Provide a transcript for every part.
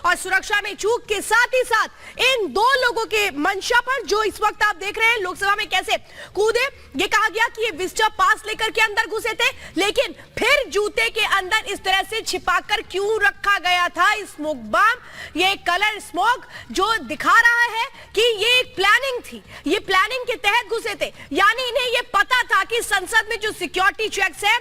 और सुरक्षा में चूक के साथ ही साथ इन दो लोगों के मंशा पर जो इस वक्त आप देख रहे हैं लोकसभा में कैसे कूदे। ये कहा गया कि ये विजिटर पास लेकर के अंदर घुसे थे, लेकिन फिर जूते के अंदर इस तरह से छिपाकर क्यों रखा गया था स्मोक बम, ये कलर स्मोक, जो दिखा रहा है कि ये एक प्लानिंग थी, ये प्लानिंग के तहत घुसे थे। यानी इन्हें ये पता था कि संसद में जो सिक्योरिटी चेक्स है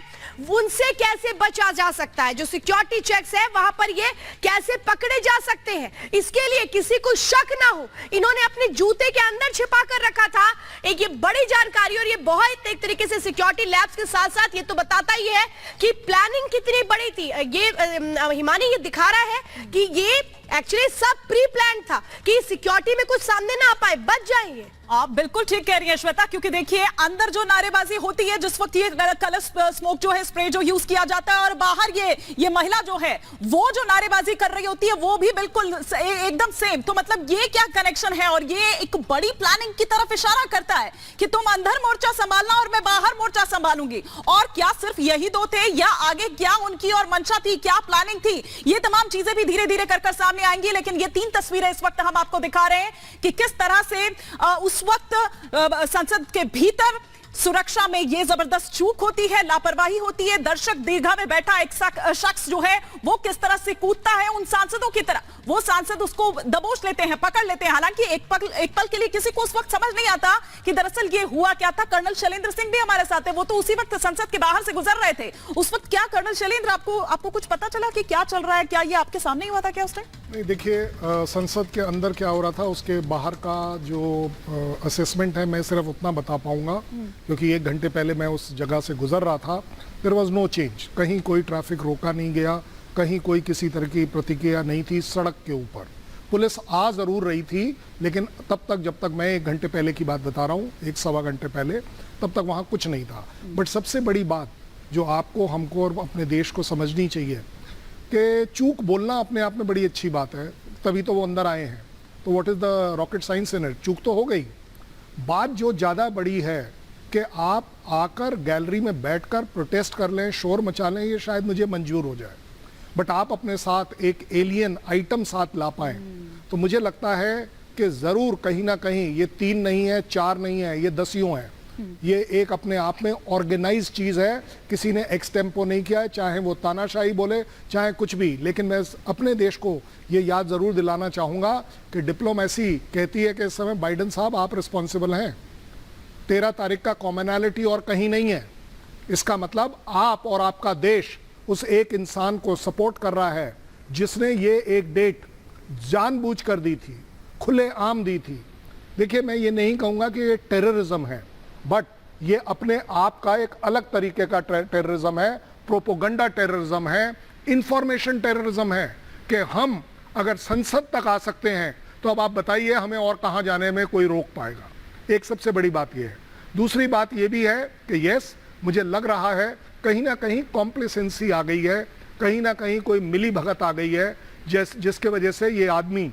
उनसे कैसे बचा जा सकता है, जो सिक्योरिटी चेक्स है वहां पर ये कैसे पकड़े जा सकते हैं, इसके लिए किसी को शक ना हो इन्होंने अपने जूते के अंदर छिपा कर रखा था। एक ये बड़ी जानकारी, और ये बहुत एक तरीके से सिक्योरिटी लैब्स के साथ साथ ये तो बताता ही है कि प्लानिंग कितनी बड़ी थी। ये हिमानी ये दिखा रहा है कि ये एक्चुअली सब प्री प्लान था कि सिक्योरिटी में कुछ सामने ना आ पाए, बच जाएंगे। आप बिल्कुल ठीक कह रही हैं श्वेता, क्योंकि देखिए अंदर जो नारेबाजी होती है जिस वक्त ये कलर स्मोक जो है, स्प्रे जो यूज किया जाता है, और बाहर ये महिला जो है वो जो नारेबाजी कर रही होती है वो भी बिल्कुल एकदम सेम। तो मतलब ये क्या कनेक्शन है, और ये एक बड़ी प्लानिंग की तरफ इशारा करता है कि तुम अंदर मोर्चा संभालना और मैं बाहर मोर्चा संभालूंगी। और क्या सिर्फ यही दो थे या आगे क्या उनकी और मंशा थी, क्या प्लानिंग थी, ये तमाम चीजें भी धीरे धीरे कर सामने आएंगी। लेकिन ये तीन तस्वीरें इस वक्त हम आपको दिखा रहे हैं कि किस तरह से उस वक्त संसद के भीतर सुरक्षा में ये जबरदस्त चूक होती है, लापरवाही होती है। दर्शक दीर्घा में बैठा एक शख्स जो है वो किस तरह से कूदता है उन सांसदों की तरह, वो सांसद उसको दबोच लेते हैं, पकड़ लेते हैं। हालांकि एक पल के लिए किसी को उस वक्त समझ नहीं आता कि दरअसल ये हुआ क्या था। कर्नल शैलेंद्र सिंह भी हमारे साथ है, वो तो उसी वक्त संसद के बाहर से गुजर रहे थे। उस वक्त क्या कर्नल शैलेंद्र आपको कुछ पता चला कि क्या चल रहा है, क्या ये आपके सामने ही हुआ था क्या उस टाइम? नहीं, देखिए संसद के अंदर क्या हो रहा था उसके बाहर का जो असेसमेंट है मैं सिर्फ उतना बता पाऊंगा, क्योंकि 1 घंटे पहले मैं उस जगह से गुजर रहा था। देयर वाज नो चेंज, कहीं कोई ट्रैफिक रोका नहीं गया, कहीं कोई किसी तरह की प्रतिक्रिया नहीं थी। सड़क के ऊपर पुलिस आ जरूर रही थी, लेकिन तब तक जब तक मैं 1 घंटे पहले की बात बता रहा हूँ, 1-1.25 घंटे पहले, तब तक वहाँ कुछ नहीं था। बट सबसे बड़ी बात जो आपको, हमको और अपने देश को समझनी चाहिए कि चूक बोलना अपने आप में बड़ी अच्छी बात है, तभी तो वो अंदर आए हैं। तो what is the rocket science in it? चूक तो हो गई। बात जो ज़्यादा बड़ी है कि आप आकर गैलरी में बैठकर प्रोटेस्ट कर लें, शोर मचा लें, ये शायद मुझे मंजूर हो जाए, बट आप अपने साथ एक एलियन आइटम साथ ला पाएं तो मुझे लगता है कि ज़रूर कहीं ना कहीं ये 3 नहीं है, 4 नहीं है, ये 10 है। ये एक अपने आप में ऑर्गेनाइज चीज़ है, किसी ने एक्सटेम्पो नहीं किया है, चाहे वो तानाशाही बोले चाहे कुछ भी। लेकिन मैं अपने देश को ये याद ज़रूर दिलाना चाहूँगा कि डिप्लोमेसी कहती है कि इस समय बाइडेन साहब आप रिस्पॉन्सिबल हैं। 13 तारीख का कॉमनैलिटी और कहीं नहीं है। इसका मतलब आप और आपका देश उस एक इंसान को सपोर्ट कर रहा है जिसने ये एक डेट जानबूझ कर दी थी, खुलेआम दी थी। देखिए, मैं ये नहीं कहूँगा कि ये टेररिज्म है, बट ये अपने आप का एक अलग तरीके का टेररिज्म है, प्रोपोगंडा टेररिज्म है, इंफॉर्मेशन टेररिज्म है कि हम अगर संसद तक आ सकते हैं तो अब आप बताइए हमें और कहाँ जाने में कोई रोक पाएगा। एक सबसे बड़ी बात ये है। दूसरी बात ये भी है कि यस, मुझे लग रहा है कहीं ना कहीं कॉम्प्लिसेंसी आ गई है, कहीं ना कहीं कोई मिली भगत आ गई है, जिसके वजह से ये आदमी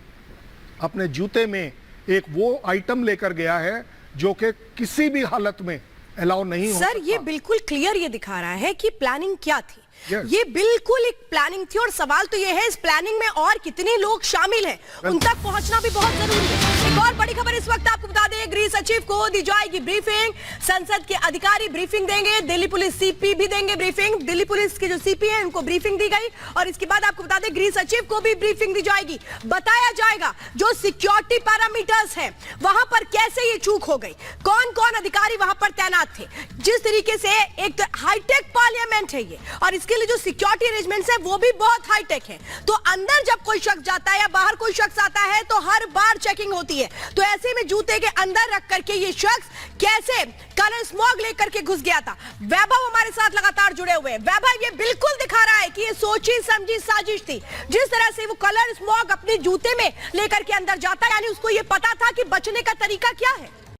अपने जूते में एक वो आइटम लेकर गया है जो कि किसी भी हालत में अलाउ नहीं हो सर। सकता। ये बिल्कुल क्लियर ये दिखा रहा है कि प्लानिंग क्या थी। Yes. ये बिल्कुल एक प्लानिंग थी, और सवाल तो ये है इस प्लानिंग में और कितने लोग शामिल हैं, उन तक पहुंचना भी बहुत जरूरी है। एक और बड़ी खबर इस वक्त आपको बता दें, गृह सचिव को दी जाएगी ब्रीफिंग, संसद के अधिकारी ब्रीफिंग देंगे, दिल्ली पुलिस सीपी भी देंगे ब्रीफिंग। दिल्ली पुलिस के जो सीपी हैं उनको ब्रीफिंग दी गई, और इसके बाद आपको बता दें गृह सचिव को भी ब्रीफिंग दी जाएगी। बताया जाएगा जो सिक्योरिटी पैरामीटर्स हैं वहां पर कैसे ये चूक हो गई, कौन कौन अधिकारी वहां पर तैनात थे, जिस तरीके से एक तो हाईटेक पार्लियामेंट है ये, और इसके लिए जो सिक्योरिटी अरेंजमेंट्स है वो भी बहुत हाईटेक है। तो अंदर जब कोई शख्स जाता है या बाहर कोई शख्स आता है तो हर बार चेकिंग होती है। तो ऐसे में जूते के अंदर रख करके ये शख्स कैसे कलर स्मोक लेकर के घुस गया था। वैभव हमारे साथ लगातार जुड़े हुए हैं। वैभव, ये बिल्कुल दिखा रहा है कि ये सोची समझी साजिश थी। जिस तरह से वो कलर स्मोक अपने जूते में लेकर के अंदर जाता है, यानी उसको ये पता था कि बचने का तरीका क्या है।